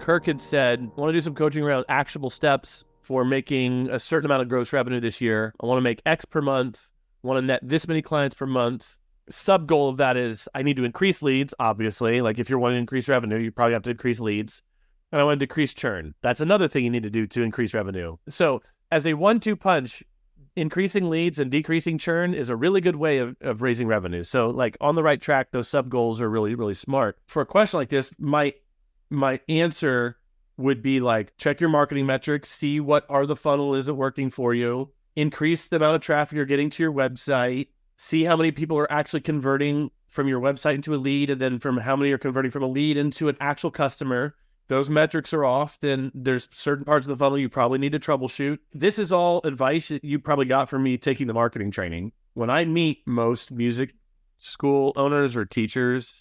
Kirk had said, I want to do some coaching around actionable steps for making a certain amount of gross revenue this year. I want to make X per month. I want to net this many clients per month. Sub goal of that is I need to increase leads, obviously. Like if you're wanting to increase revenue, you probably have to increase leads. And I want to decrease churn. That's another thing you need to do to increase revenue. So as a 1-2 punch, increasing leads and decreasing churn is a really good way of raising revenue. So like on the right track, those sub goals are really, really smart. For a question like this, my answer would be like, check your marketing metrics, see what part of the funnel isn't working for you, increase the amount of traffic you're getting to your website, see how many people are actually converting from your website into a lead, and then from how many are converting from a lead into an actual customer. Those metrics are off, then there's certain parts of the funnel you probably need to troubleshoot. This is all advice that you probably got from me taking the marketing training. When I meet most music school owners or teachers,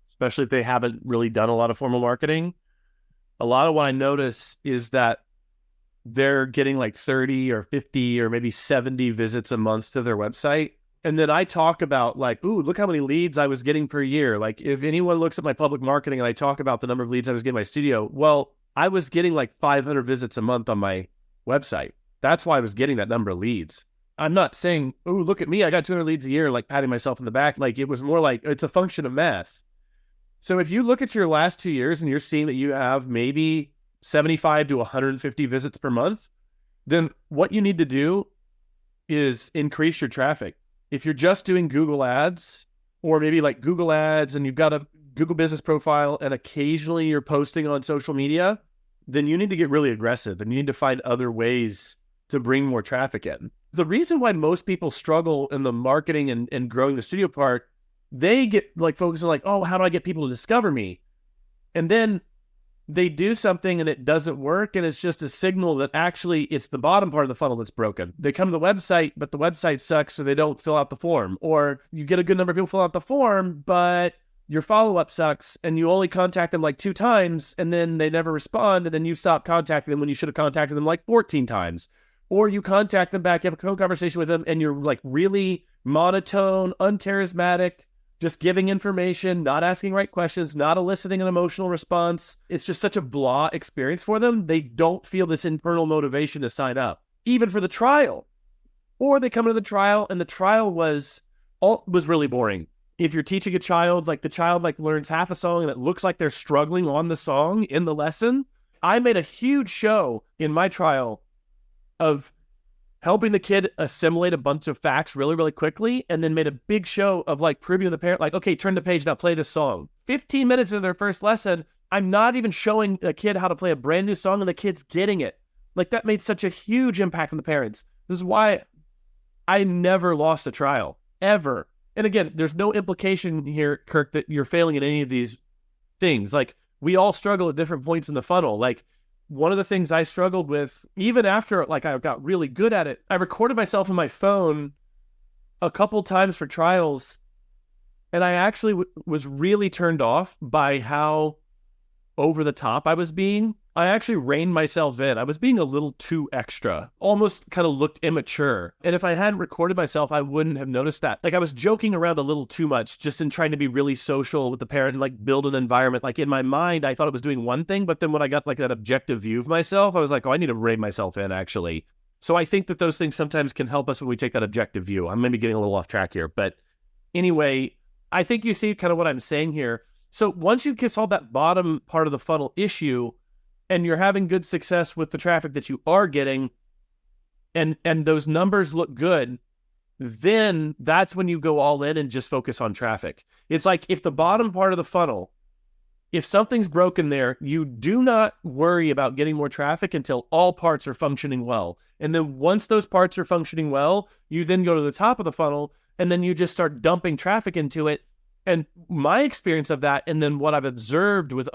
especially if they haven't really done a lot of formal marketing, a lot of what I notice is that they're getting like 30 or 50 or maybe 70 visits a month to their website. And then I talk about like, ooh, look how many leads I was getting per year. Like if anyone looks at my public marketing and I talk about the number of leads I was getting in my studio, well, I was getting like 500 visits a month on my website. That's why I was getting that number of leads. I'm not saying, ooh, look at me, I got 200 leads a year, like patting myself in the back. Like it was more like it's a function of math. So if you look at your last 2 years and you're seeing that you have maybe 75 to 150 visits per month, then what you need to do is increase your traffic. If you're just doing Google ads or maybe like Google ads and you've got a Google business profile and occasionally you're posting on social media, then you need to get really aggressive and you need to find other ways to bring more traffic in. The reason why most people struggle in the marketing and growing the studio part, they get like focused on like, oh, how do I get people to discover me? And then they do something and it doesn't work. And it's just a signal that actually it's the bottom part of the funnel that's broken. They come to the website, but the website sucks, so they don't fill out the form. Or you get a good number of people fill out the form, but your follow-up sucks and you only contact them like 2 times and then they never respond. And then you stop contacting them when you should have contacted them like 14 times. Or you contact them back, you have a conversation with them and you're like really monotone, uncharismatic, just giving information, not asking right questions, not eliciting an emotional response. It's just such a blah experience for them. They don't feel this internal motivation to sign up, even for the trial. Or they come to the trial and the trial was really boring. If you're teaching a child, like the child like learns half a song and it looks like they're struggling on the song in the lesson. I made a huge show in my trial of helping the kid assimilate a bunch of facts really, really quickly, and then made a big show of like proving to the parent, like, okay, turn the page, now play this song. 15 minutes into their first lesson, I'm not even showing a kid how to play a brand new song and the kid's getting it. Like that made such a huge impact on the parents. This is why I never lost a trial, ever. And again, there's no implication here, Kirk, that you're failing at any of these things. Like we all struggle at different points in the funnel. Like one of the things I struggled with, even after like I got really good at it, I recorded myself on my phone a couple times for trials, and I actually was really turned off by how over the top I was being. I actually reined myself in. I was being a little too extra, almost kind of looked immature. And if I hadn't recorded myself, I wouldn't have noticed that. Like I was joking around a little too much just in trying to be really social with the parent and like build an environment. Like in my mind, I thought it was doing one thing, but then when I got like that objective view of myself, I was like, oh, I need to rein myself in actually. So I think that those things sometimes can help us when we take that objective view. I'm maybe getting a little off track here, but anyway, I think you see kind of what I'm saying here. So once you get solve that bottom part of the funnel issue, and you're having good success with the traffic that you are getting, and those numbers look good, then that's when you go all in and just focus on traffic. It's like if the bottom part of the funnel, if something's broken there, you do not worry about getting more traffic until all parts are functioning well. And then once those parts are functioning well, you then go to the top of the funnel, and then you just start dumping traffic into it. And my experience of that, and then what I've observed with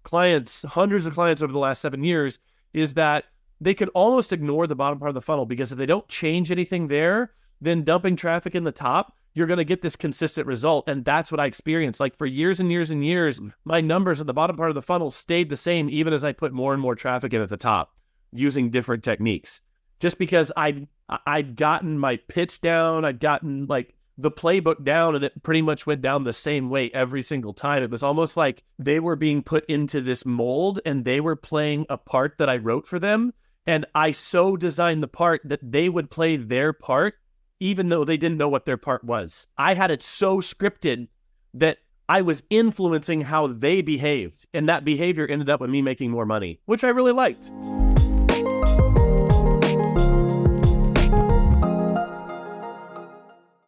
clients, hundreds of clients over the last 7 years, is that they could almost ignore the bottom part of the funnel, because if they don't change anything there, then dumping traffic in the top, you're going to get this consistent result. And that's what I experienced. Like for years and years and years, my numbers at the bottom part of the funnel stayed the same, even as I put more and more traffic in at the top using different techniques. Just because I'd gotten my pitch down, I'd gotten like the playbook down and it pretty much went down the same way every single time. It was almost like they were being put into this mold and they were playing a part that I wrote for them. And I so designed the part that they would play their part, even though they didn't know what their part was. I had it so scripted that I was influencing how they behaved. And that behavior ended up with me making more money, which I really liked.